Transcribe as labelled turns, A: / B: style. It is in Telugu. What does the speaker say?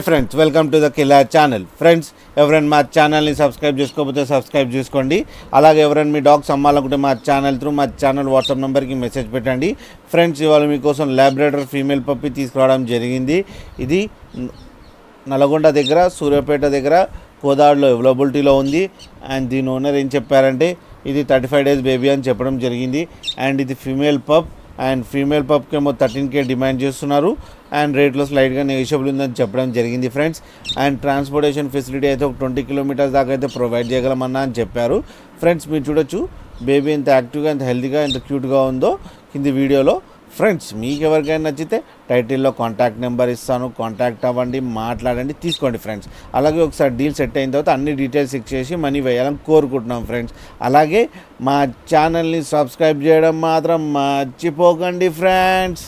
A: Friends welcome to the killer channel. Friends ఎవరైనా మా ఛానల్ని సబ్స్క్రైబ్ చేసుకోకపోతే సబ్స్క్రైబ్ చేసుకోండి. అలాగే ఎవరైనా మీ డాగ్స్ అమ్మాలనుకుంటే మా ఛానల్ వాట్సాప్ నెంబర్కి మెసేజ్ పెట్టండి. ఫ్రెండ్స్ ఇవాళ మీకోసం లాబ్రాడర్ ఫీమేల్ పప్పి తీసుకురావడం జరిగింది. ఇది నల్గొండ దగ్గర, సూర్యాపేట దగ్గర, కోదాడులో అవైలబిలిటీలో ఉంది. అండ్ దీని ఓనర్ ఏం చెప్పారంటే ఇది 35 days బేబీ అని చెప్పడం జరిగింది. అండ్ ఇది ఫీమేల్ పప్. అండ్ ఫీమేల్ పప్కి ఏమో 13K డిమాండ్ చేస్తున్నారు. అండ్ రేట్లో స్లైట్గా నెగోషియబుల్ ఉందని చెప్పడం జరిగింది ఫ్రెండ్స్. అండ్ ట్రాన్స్పోర్టేషన్ ఫెసిలిటీ అయితే ఒక 20 kilometers దాకా అయితే ప్రొవైడ్ చేయగలమన్నా అని చెప్పారు. ఫ్రెండ్స్ మీరు చూడొచ్చు బేబీ ఎంత యాక్టివ్గా, ఎంత హెల్తీగా, ఎంత క్యూట్గా ఉందో కింది వీడియోలో. ఫ్రెండ్స్ మీకు ఎవరికైనా నచ్చితే టైటిల్లో కాంటాక్ట్ నెంబర్ ఇస్తాను, కాంటాక్ట్ అవ్వండి, మాట్లాడండి, తీసుకోండి ఫ్రెండ్స్. అలాగే ఒకసారి డీల్ సెట్ అయిన తర్వాత అన్ని డీటెయిల్స్ ఇచ్చేసి మనీ వేయాలని కోరుకుంటున్నాం ఫ్రెండ్స్. అలాగే మా ఛానల్ని సబ్స్క్రైబ్ చేయడం మాత్రం మర్చిపోకండి ఫ్రెండ్స్.